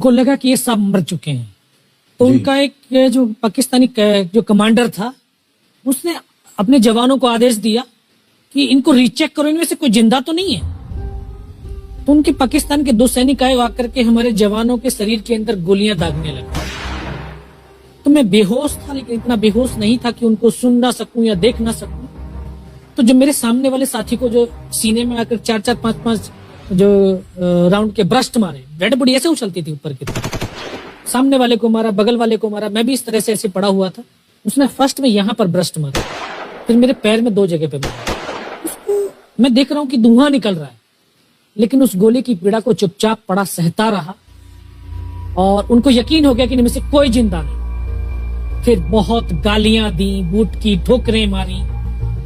उनको लगा कि ये सब मर चुके हैं। तो उनका एक जो पाकिस्तानी जो कमांडर था, उसने अपने जवानों को आदेश दिया कि इनको रीचेक करो, इनमें से कोई जिंदा तो नहीं है। तो उनके पाकिस्तान के 2 सैनिक आए, आकर के हमारे जवानों के शरीर के अंदर गोलियां दागने लगे। तो मैं बेहोश था, लेकिन इतना बेहोश नहीं था कि उनको सुन ना सकूं या देख ना सकूं। तो जो मेरे सामने वाले साथी को जो सीने में आकर 4-4, 5-5 जो राउंड के ब्रस्ट मारे, डेड बॉडी ऐसे उछलती थी ऊपर की तरफ, सामने वाले को मारा, बगल वाले को मारा, मैं भी इस तरह से ऐसे पड़ा हुआ था। उसने फर्स्ट में यहाँ पर ब्रस्ट मारा, फिर मेरे पैर में 2 जगह पे मारा। उसको मैं देख रहा हूँ कि धुआं निकल रहा है, लेकिन उस गोली की पीड़ा को चुपचाप पड़ा सहता रहा और उनको यकीन हो गया कि इनमें से कोई जिंदा नहीं। फिर बहुत गालियां दी, बूट की ठोकरें मारी।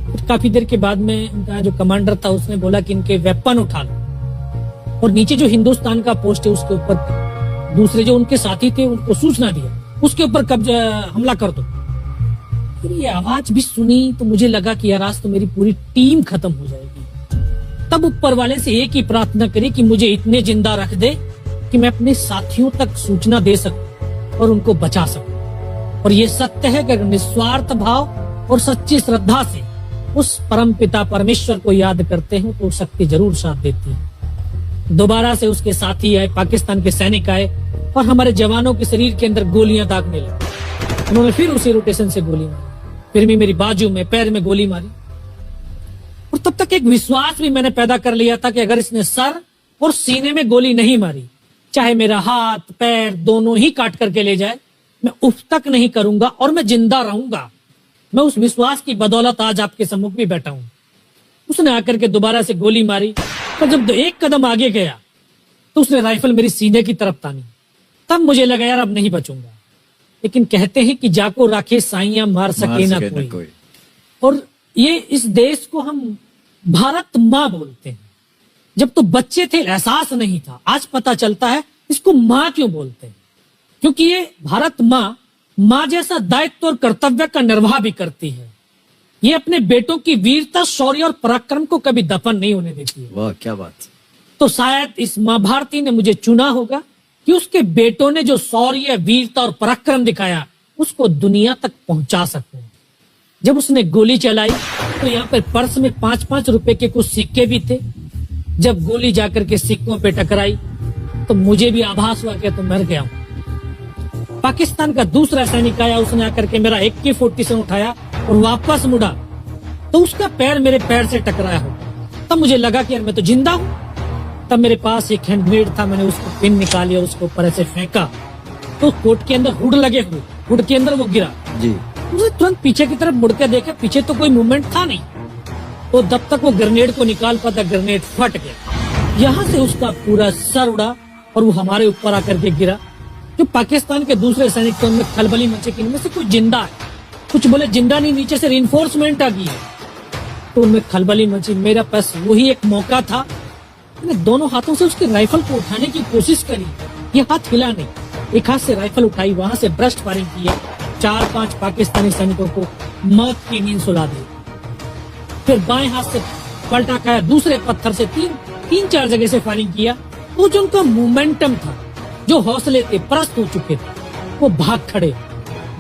फिर काफी देर के बाद में उनका जो कमांडर था उसने बोला कि इनके वेपन उठा लो, और नीचे जो हिंदुस्तान का पोस्ट है उसके ऊपर दूसरे जो उनके साथी थे उनको सूचना दिया, उसके ऊपर कब्जा हमला कर दो। फिर ये आवाज भी सुनी तो मुझे लगा कि यार आज तो मेरी पूरी टीम खत्म हो जाएगी। तब ऊपर वाले से एक ही प्रार्थना करी कि मुझे इतने जिंदा रख दे कि मैं अपने साथियों तक सूचना दे सकूं और उनको बचा सकूं। और ये सत्य है कि अगर निस्वार्थ भाव और सच्ची श्रद्धा से उस परम पिता परमेश्वर को याद करते हैं तो शक्ति जरूर साथ देती है। दोबारा से उसके साथी आए, पाकिस्तान के सैनिक आए और हमारे जवानों के शरीर के अंदर गोलियां दागने लगे। उन्होंने फिर उसी रोटेशन से गोली मारी, फिर भी मेरी बाजू में, पैर में गोली मारी। और तब तक एक विश्वास भी मैंने पैदा कर लिया था कि अगर इसने सर और सीने में गोली नहीं मारी, चाहे मेरा हाथ पैर दोनों ही काट करके ले जाए, मैं उफ तक नहीं करूंगा और मैं जिंदा रहूंगा। मैं उस विश्वास की बदौलत आज आपके सम्मुख भी बैठा हूं। उसने आकर के दोबारा से गोली मारी, पर जब 1 कदम आगे गया तो उसने राइफल मेरी सीने की तरफ तानी। तब मुझे लगा यार अब नहीं बचूंगा। लेकिन कहते हैं कि जाको राखे साइयां मार सके ना कोई। और ये इस देश को हम भारत माँ बोलते हैं। जब तो बच्चे थे एहसास नहीं था, आज पता चलता है इसको माँ क्यों बोलते हैं, क्योंकि ये भारत माँ जैसा दायित्व और कर्तव्य का निर्वाह भी करती है। ये अपने बेटों की वीरता, शौर्य और पराक्रम को कभी दफन नहीं होने देती है। वाह क्या बात। तो शायद इस माँ भारती ने मुझे चुना होगा कि उसके बेटों ने जो शौर्य, वीरता और पराक्रम दिखाया उसको दुनिया तक पहुंचा सकूं। जब उसने गोली चलाई तो यहाँ पर पर्स में 5-5 रुपए के कुछ सिक्के भी थे। जब गोली जाकर के सिक्कों पे टकराई तो मुझे भी आभास हुआ कि तो मर गया हूं। पाकिस्तान का दूसरा सैनिक आया, उसने आकर के मेरा AK-47 उठाया और वापस मुड़ा तो उसका पैर मेरे पैर से टकराया हो। तब मुझे लगा कि यार मैं तो जिंदा हूं। तब मेरे पास एक हैंड ग्रेनेड था, मैंने उसको पिन निकाली और उसको ऊपर ऐसे फेंका तो कोट के अंदर हुड लगे हुए, हुड के अंदर वो गिरा जी। मुझे तुरंत पीछे की तरफ मुड़ के देखा, पीछे तो कोई मूवमेंट था नहीं। तो जब तक वो ग्रेनेड को निकाल पाता ग्रेनेड फट गया, यहाँ से उसका पूरा सर उड़ा और वो हमारे ऊपर आकर के गिरा। जो पाकिस्तान के दूसरे सैनिक थे उनमें खलबली मची कि इनमें से कुछ जिंदा है, कुछ बोले जिंदा नहीं, नीचे से रिइंफोर्समेंट आ गई है। तो उनमें खलबली मची। मेरा पास वही एक मौका था, मैंने दोनों हाथों से उसकी राइफल को उठाने की कोशिश करी। ये हाथ हिला नहीं, एक हाथ से राइफल उठाई, वहां से ब्रस्ट फायरिंग की है। 4-5 पाकिस्तानी सैनिकों को मौत की नींद सुला दी। फिर बाएं हाथ से पलटा खाया, दूसरे पत्थर से 3-4 जगह से फायरिंग किया। तो जो उनका मोमेंटम था, जो हौसले थे, परस्त हो चुके थे, वो भाग खड़े।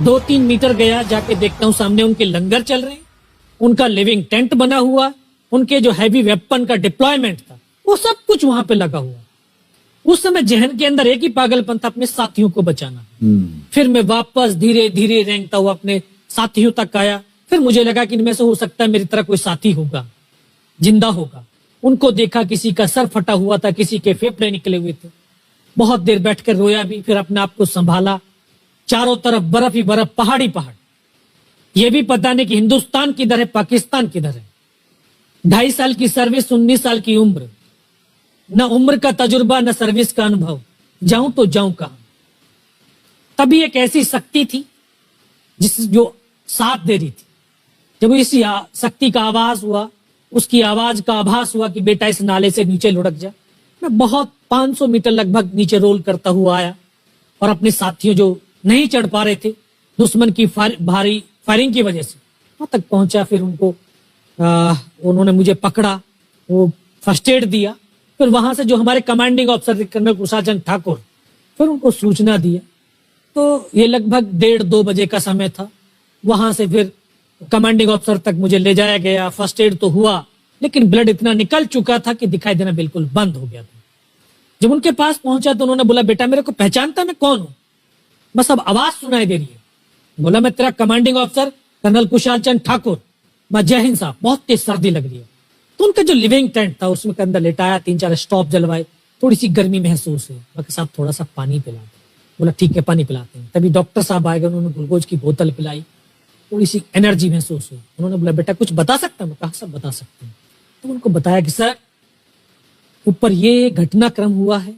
2-3 मीटर गया, जाके देखता हूँ सामने उनके लंगर चल रहे हैं, उनका लिविंग टेंट बना हुआ, उनके जो हैवी वेपन का डिप्लॉयमेंट था वो सब कुछ वहां पे लगा हुआ। उस समय जहन के अंदर एक ही पागलपन था, अपने साथियों को बचाना। फिर मैं वापस धीरे धीरे रेंगता हुआ अपने साथियों तक आया। फिर मुझे लगा कि इनमें से हो सकता है मेरी तरह कोई साथी होगा, जिंदा होगा। उनको देखा, किसी का सर फटा हुआ था, किसी के फेफड़े निकले हुए थे। बहुत देर बैठकर रोया भी, फिर अपने आप को संभाला। चारों तरफ बर्फ ही बर्फ, पहाड़ी पहाड़। ये भी पता नहीं कि हिंदुस्तान किधर है, पाकिस्तान किधर है। 2.5 साल की सर्विस, 19 साल की उम्र, न उम्र का तजुर्बा न सर्विस का अनुभव, जाऊं तो जाऊं कहां। तभी एक ऐसी शक्ति थी जो साथ दे रही थी। जब इसी शक्ति का आवाज हुआ, उसकी आवाज का आभास हुआ कि बेटा इस नाले से नीचे लुढ़क जा, मैं बहुत 500 मीटर लगभग नीचे रोल करता हुआ आया और अपने साथियों जो नहीं चढ़ पा रहे थे दुश्मन की भारी फायरिंग की वजह से, वहां तक पहुंचा। फिर उन्होंने मुझे पकड़ा, वो फर्स्ट एड दिया। फिर वहां से जो हमारे कमांडिंग ऑफिसर कर्नल कुशाचंद ठाकुर, फिर उनको सूचना दिया। तो ये लगभग 1:30-2 बजे का समय था। वहां से फिर कमांडिंग ऑफिसर तक मुझे ले जाया गया। फर्स्ट एड तो हुआ, लेकिन ब्लड इतना निकल चुका था कि दिखाई देना बिल्कुल बंद हो गया था। जब उनके पास पहुंचा तो उन्होंने बोला, बेटा मेरे को पहचानता मैं कौन हूं? बस अब आवाज सुनाई दे रही है। बोला, मैं तेरा commanding officer colonel Kushal Chand Thakur. मैं, जय हिंद साहब, बहुत तेज सर्दी लग रही है। तो उनका जो लिविंग टेंट था उसमें के अंदर लेटाया, 3-4 स्टॉप जलवाए, थोड़ी सी गर्मी महसूस हुई। मैं, साहब थोड़ा सा पानी पिला दो। बोला, ठीक है पानी पिलाते हैं। तभी डॉक्टर साहब आए गए, उन्होंने ग्लूकोज की बोतल पिलाई, थोड़ी सी एनर्जी महसूस हुई। उन्होंने बोला, बेटा कुछ बता सकता हूं? मैं कहा, सब बता सकते हैं। तो उनको बताया कि सर ऊपर ये घटनाक्रम हुआ है,